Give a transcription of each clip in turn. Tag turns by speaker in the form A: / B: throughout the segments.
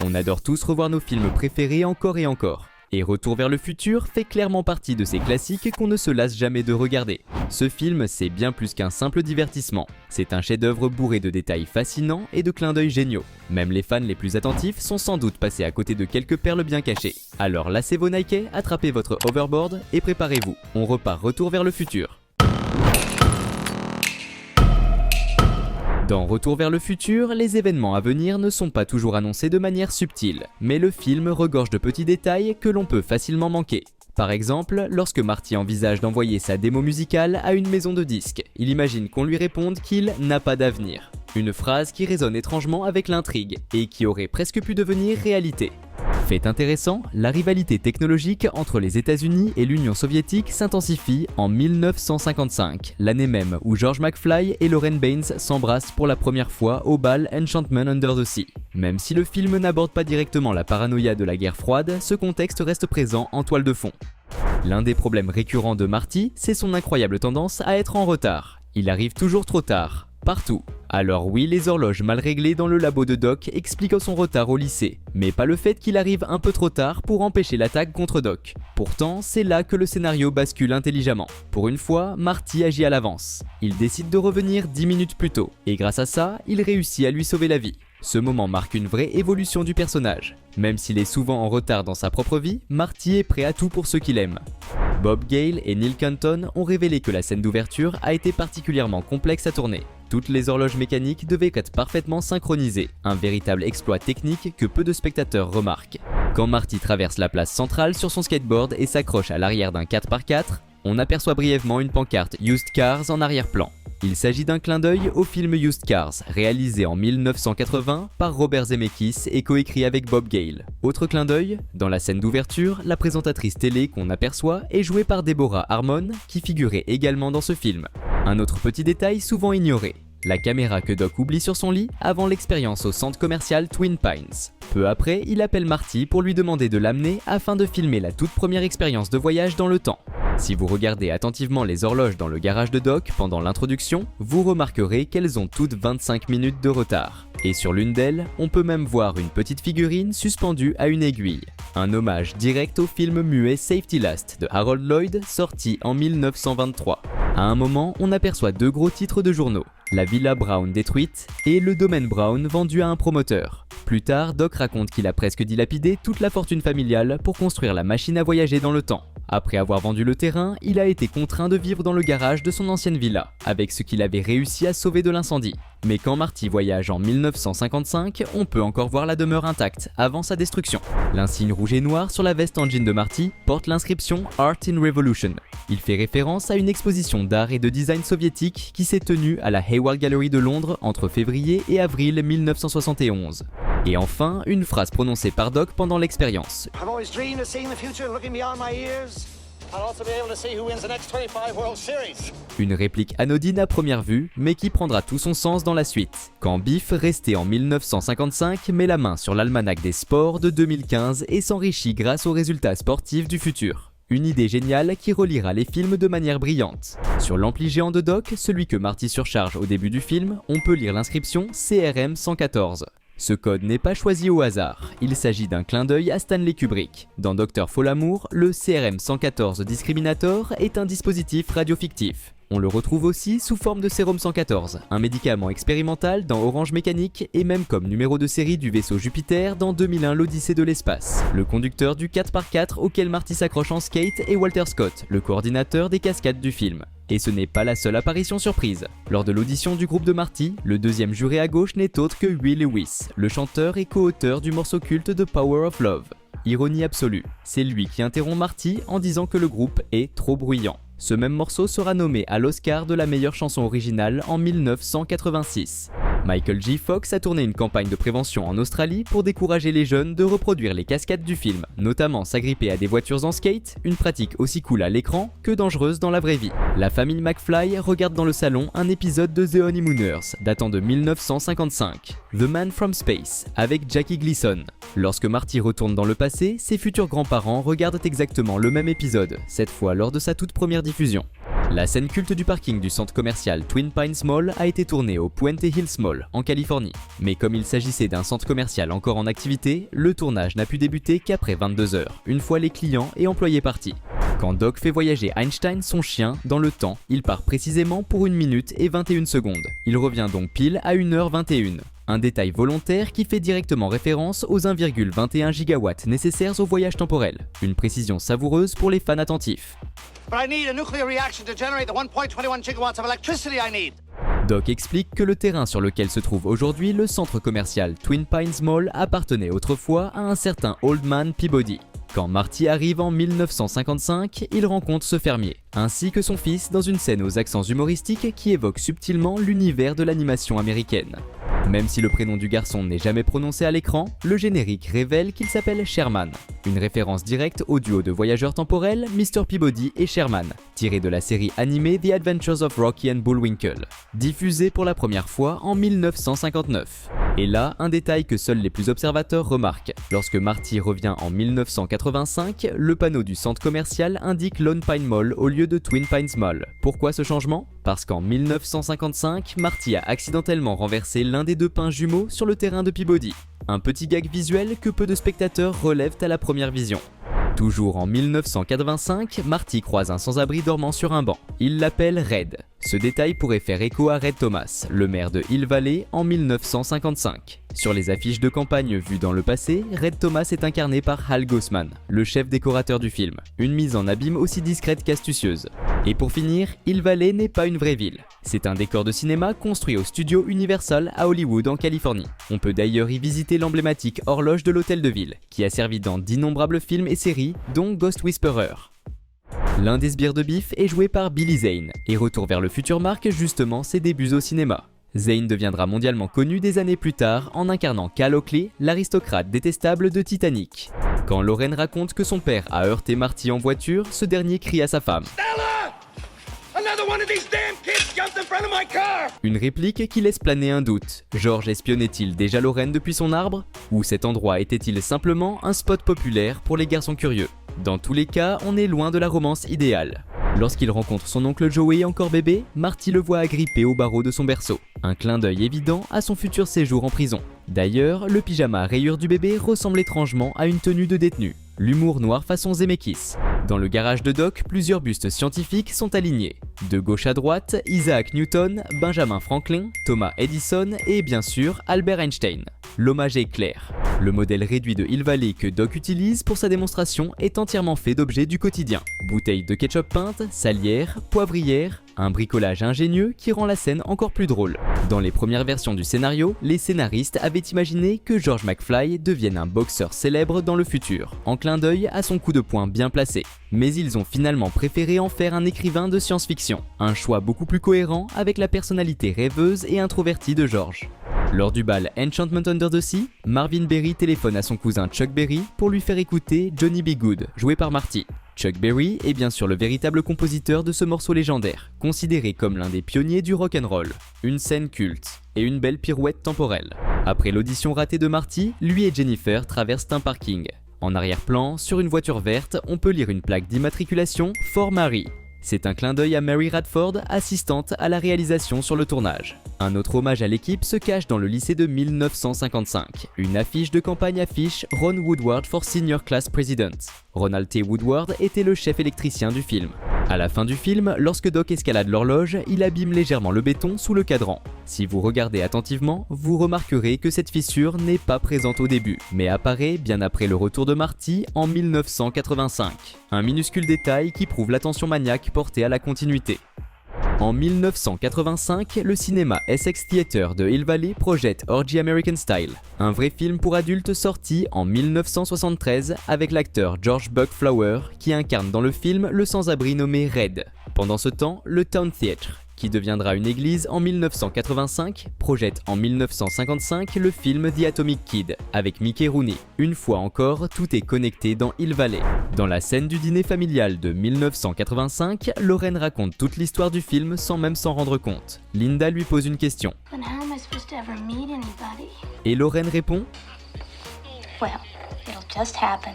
A: On adore tous revoir nos films préférés encore et encore. Et Retour vers le futur fait clairement partie de ces classiques qu'on ne se lasse jamais de regarder. Ce film, c'est bien plus qu'un simple divertissement. C'est un chef-d'œuvre bourré de détails fascinants et de clins d'œil géniaux. Même les fans les plus attentifs sont sans doute passés à côté de quelques perles bien cachées. Alors lacez vos Nike, attrapez votre hoverboard et préparez-vous. On repart Retour vers le futur. Dans Retour vers le futur, les événements à venir ne sont pas toujours annoncés de manière subtile, mais le film regorge de petits détails que l'on peut facilement manquer. Par exemple, lorsque Marty envisage d'envoyer sa démo musicale à une maison de disques, il imagine qu'on lui réponde qu'il n'a pas d'avenir. Une phrase qui résonne étrangement avec l'intrigue et qui aurait presque pu devenir réalité. Fait intéressant, la rivalité technologique entre les États-Unis et l'Union soviétique s'intensifie en 1955, l'année même où George McFly et Lauren Baines s'embrassent pour la première fois au bal Enchantment Under the Sea. Même si le film n'aborde pas directement la paranoïa de la guerre froide, ce contexte reste présent en toile de fond. L'un des problèmes récurrents de Marty, c'est son incroyable tendance à être en retard. Il arrive toujours trop tard. Partout. Alors oui, les horloges mal réglées dans le labo de Doc expliquent son retard au lycée, mais pas le fait qu'il arrive un peu trop tard pour empêcher l'attaque contre Doc. Pourtant, c'est là que le scénario bascule intelligemment. Pour une fois, Marty agit à l'avance. Il décide de revenir 10 minutes plus tôt, et grâce à ça, il réussit à lui sauver la vie. Ce moment marque une vraie évolution du personnage. Même s'il est souvent en retard dans sa propre vie, Marty est prêt à tout pour ceux qu'il aime. Bob Gale et Neil Canton ont révélé que la scène d'ouverture a été particulièrement complexe à tourner. Toutes les horloges mécaniques devaient être parfaitement synchronisées, un véritable exploit technique que peu de spectateurs remarquent. Quand Marty traverse la place centrale sur son skateboard et s'accroche à l'arrière d'un 4x4, on aperçoit brièvement une pancarte Used Cars en arrière-plan. Il s'agit d'un clin d'œil au film Used Cars, réalisé en 1980 par Robert Zemeckis et coécrit avec Bob Gale. Autre clin d'œil, dans la scène d'ouverture, la présentatrice télé qu'on aperçoit est jouée par Deborah Harmon, qui figurait également dans ce film. Un autre petit détail souvent ignoré, la caméra que Doc oublie sur son lit avant l'expérience au centre commercial Twin Pines. Peu après, il appelle Marty pour lui demander de l'amener afin de filmer la toute première expérience de voyage dans le temps. Si vous regardez attentivement les horloges dans le garage de Doc pendant l'introduction, vous remarquerez qu'elles ont toutes 25 minutes de retard. Et sur l'une d'elles, on peut même voir une petite figurine suspendue à une aiguille. Un hommage direct au film muet Safety Last de Harold Lloyd, sorti en 1923. À un moment, on aperçoit deux gros titres de journaux, la Villa Brown détruite et le domaine Brown vendu à un promoteur. Plus tard, Doc raconte qu'il a presque dilapidé toute la fortune familiale pour construire la machine à voyager dans le temps. Après avoir vendu le terrain, il a été contraint de vivre dans le garage de son ancienne villa, avec ce qu'il avait réussi à sauver de l'incendie. Mais quand Marty voyage en 1955, on peut encore voir la demeure intacte, avant sa destruction. L'insigne rouge et noir sur la veste en jean de Marty porte l'inscription Art in Revolution. Il fait référence à une exposition d'art et de design soviétique qui s'est tenue à la Hayward Gallery de Londres entre février et avril 1971. Et enfin, une phrase prononcée par Doc pendant l'expérience. Une réplique anodine à première vue, mais qui prendra tout son sens dans la suite. Quand Biff, resté en 1955, met la main sur l'almanach des sports de 2015 et s'enrichit grâce aux résultats sportifs du futur. Une idée géniale qui reliera les films de manière brillante. Sur l'ampli géant de Doc, celui que Marty surcharge au début du film, on peut lire l'inscription CRM 114. Ce code n'est pas choisi au hasard, il s'agit d'un clin d'œil à Stanley Kubrick. Dans Dr Folamour, le CRM 114 Discriminator est un dispositif radiofictif. On le retrouve aussi sous forme de sérum 114, un médicament expérimental dans Orange Mécanique et même comme numéro de série du vaisseau Jupiter dans 2001 l'Odyssée de l'espace. Le conducteur du 4x4 auquel Marty s'accroche en skate est Walter Scott, le coordinateur des cascades du film. Et ce n'est pas la seule apparition surprise. Lors de l'audition du groupe de Marty, le deuxième juré à gauche n'est autre que Huey Lewis, le chanteur et co-auteur du morceau culte de Power of Love. Ironie absolue, c'est lui qui interrompt Marty en disant que le groupe est trop bruyant. Ce même morceau sera nommé à l'Oscar de la meilleure chanson originale en 1986. Michael J. Fox a tourné une campagne de prévention en Australie pour décourager les jeunes de reproduire les cascades du film, notamment s'agripper à des voitures en skate, une pratique aussi cool à l'écran que dangereuse dans la vraie vie. La famille McFly regarde dans le salon un épisode de The Honeymooners datant de 1955, The Man from Space, avec Jackie Gleason. Lorsque Marty retourne dans le passé, ses futurs grands-parents regardent exactement le même épisode, cette fois lors de sa toute première diffusion. La scène culte du parking du centre commercial Twin Pines Mall a été tournée au Puente Hills Mall, en Californie. Mais comme il s'agissait d'un centre commercial encore en activité, le tournage n'a pu débuter qu'après 22 heures, une fois les clients et employés partis. Quand Doc fait voyager Einstein, son chien, dans le temps, il part précisément pour 1 minute et 21 secondes. Il revient donc pile à 1h21. Un détail volontaire qui fait directement référence aux 1,21 gigawatts nécessaires au voyage temporel. Une précision savoureuse pour les fans attentifs. Doc explique que le terrain sur lequel se trouve aujourd'hui le centre commercial Twin Pines Mall appartenait autrefois à un certain Old Man Peabody. Quand Marty arrive en 1955, il rencontre ce fermier, ainsi que son fils dans une scène aux accents humoristiques qui évoque subtilement l'univers de l'animation américaine. Même si le prénom du garçon n'est jamais prononcé à l'écran, le générique révèle qu'il s'appelle Sherman, une référence directe au duo de voyageurs temporels Mr. Peabody et Sherman, tiré de la série animée The Adventures of Rocky and Bullwinkle, diffusée pour la première fois en 1959. Et là, un détail que seuls les plus observateurs remarquent. Lorsque Marty revient en 1985, le panneau du centre commercial indique Lone Pine Mall au lieu de Twin Pines Mall. Pourquoi ce changement ? Parce qu'en 1955, Marty a accidentellement renversé l'un des deux pins jumeaux sur le terrain de Peabody. Un petit gag visuel que peu de spectateurs relèvent à la première vision. Toujours en 1985, Marty croise un sans-abri dormant sur un banc. Il l'appelle Red. Ce détail pourrait faire écho à Red Thomas, le maire de Hill Valley en 1955. Sur les affiches de campagne vues dans le passé, Red Thomas est incarné par Hal Gossman, le chef décorateur du film. Une mise en abîme aussi discrète qu'astucieuse. Et pour finir, Hill Valley n'est pas une vraie ville. C'est un décor de cinéma construit au studio Universal à Hollywood en Californie. On peut d'ailleurs y visiter l'emblématique horloge de l'hôtel de ville, qui a servi dans d'innombrables films et séries, dont Ghost Whisperer. L'un des sbires de Biff est joué par Billy Zane, et Retour vers le futur marque justement ses débuts au cinéma. Zane deviendra mondialement connu des années plus tard en incarnant Cal Oakley, l'aristocrate détestable de Titanic. Quand Lorraine raconte que son père a heurté Marty en voiture, ce dernier crie à sa femme. Une réplique qui laisse planer un doute. George espionnait-il déjà Lorraine depuis son arbre ? Ou cet endroit était-il simplement un spot populaire pour les garçons curieux ? Dans tous les cas, on est loin de la romance idéale. Lorsqu'il rencontre son oncle Joey encore bébé, Marty le voit agrippé au barreau de son berceau. Un clin d'œil évident à son futur séjour en prison. D'ailleurs, le pyjama à rayures du bébé ressemble étrangement à une tenue de détenu. L'humour noir façon Zemeckis. Dans le garage de Doc, plusieurs bustes scientifiques sont alignés. De gauche à droite, Isaac Newton, Benjamin Franklin, Thomas Edison et bien sûr Albert Einstein. L'hommage est clair. Le modèle réduit de Hill Valley que Doc utilise pour sa démonstration est entièrement fait d'objets du quotidien. Bouteilles de ketchup peinte, salière, poivrière, un bricolage ingénieux qui rend la scène encore plus drôle. Dans les premières versions du scénario, les scénaristes avaient imaginé que George McFly devienne un boxeur célèbre dans le futur, en clin d'œil à son coup de poing bien placé. Mais ils ont finalement préféré en faire un écrivain de science-fiction, un choix beaucoup plus cohérent avec la personnalité rêveuse et introvertie de George. Lors du bal Enchantment Under the Sea, Marvin Berry téléphone à son cousin Chuck Berry pour lui faire écouter Johnny B. Good, joué par Marty. Chuck Berry est bien sûr le véritable compositeur de ce morceau légendaire, considéré comme l'un des pionniers du rock'n'roll. Une scène culte et une belle pirouette temporelle. Après l'audition ratée de Marty, lui et Jennifer traversent un parking. En arrière-plan, sur une voiture verte, on peut lire une plaque d'immatriculation For Mary. C'est un clin d'œil à Mary Radford, assistante à la réalisation sur le tournage. Un autre hommage à l'équipe se cache dans le lycée de 1955. Une affiche de campagne affiche Ron Woodward for Senior Class President. Ronald T. Woodward était le chef électricien du film. À la fin du film, lorsque Doc escalade l'horloge, il abîme légèrement le béton sous le cadran. Si vous regardez attentivement, vous remarquerez que cette fissure n'est pas présente au début, mais apparaît bien après le retour de Marty en 1985. Un minuscule détail qui prouve l'attention maniaque portée à la continuité. En 1985, le cinéma Essex Theatre de Hill Valley projette Orgy American Style, un vrai film pour adultes sorti en 1973 avec l'acteur George Buck Flower qui incarne dans le film le sans-abri nommé Red. Pendant ce temps, le Town Theatre, qui deviendra une église en 1985, projette en 1955 le film The Atomic Kid avec Mickey Rooney. Une fois encore, tout est connecté dans Hill Valley. Dans la scène du dîner familial de 1985, Lorraine raconte toute l'histoire du film sans même s'en rendre compte. Linda lui pose une question. Et Lorraine répond
B: Well, it'll just happen.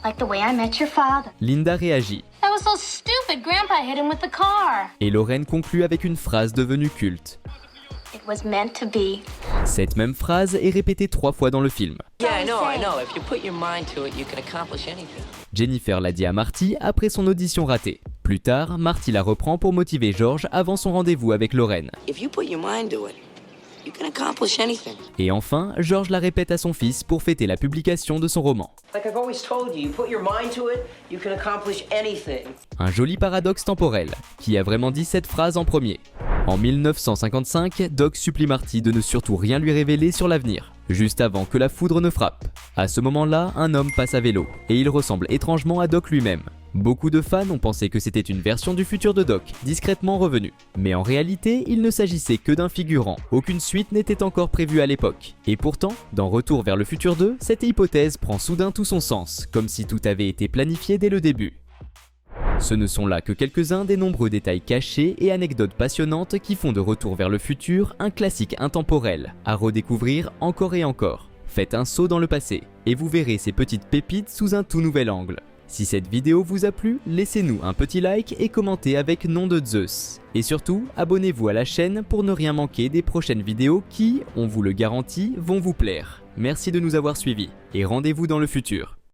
B: Like the way I met your father.
A: Linda réagit.
B: That was so stupid. stupid. Grandpa hit him with the car.
A: Et Lorraine conclut avec une phrase devenue culte.
B: It was meant to be.
A: Cette même phrase est répétée 3 fois dans le film.
C: Yeah, I know. If you put your mind to it, you can accomplish anything.
A: Jennifer l'a dit à Marty après son audition ratée. Plus tard, Marty la reprend pour motiver George avant son rendez-vous avec Lorraine.
C: If you put your mind to it, you can accomplish anything.
A: Et enfin, George la répète à son fils pour fêter la publication de son roman.
C: Like I've always told you, you put your mind to it, you can accomplish anything.
A: Un joli paradoxe temporel. Qui a vraiment dit cette phrase en premier? En 1955, Doc supplie Marty de ne surtout rien lui révéler sur l'avenir, juste avant que la foudre ne frappe. À ce moment-là, un homme passe à vélo, et il ressemble étrangement à Doc lui-même. Beaucoup de fans ont pensé que c'était une version du futur de Doc, discrètement revenue. Mais en réalité, il ne s'agissait que d'un figurant, aucune suite n'était encore prévue à l'époque. Et pourtant, dans Retour vers le futur 2, cette hypothèse prend soudain tout son sens, comme si tout avait été planifié dès le début. Ce ne sont là que quelques-uns des nombreux détails cachés et anecdotes passionnantes qui font de Retour vers le futur un classique intemporel, à redécouvrir encore et encore. Faites un saut dans le passé, et vous verrez ces petites pépites sous un tout nouvel angle. Si cette vidéo vous a plu, laissez-nous un petit like et commentez avec nom de Zeus. Et surtout, abonnez-vous à la chaîne pour ne rien manquer des prochaines vidéos qui, on vous le garantit, vont vous plaire. Merci de nous avoir suivis, et rendez-vous dans le futur.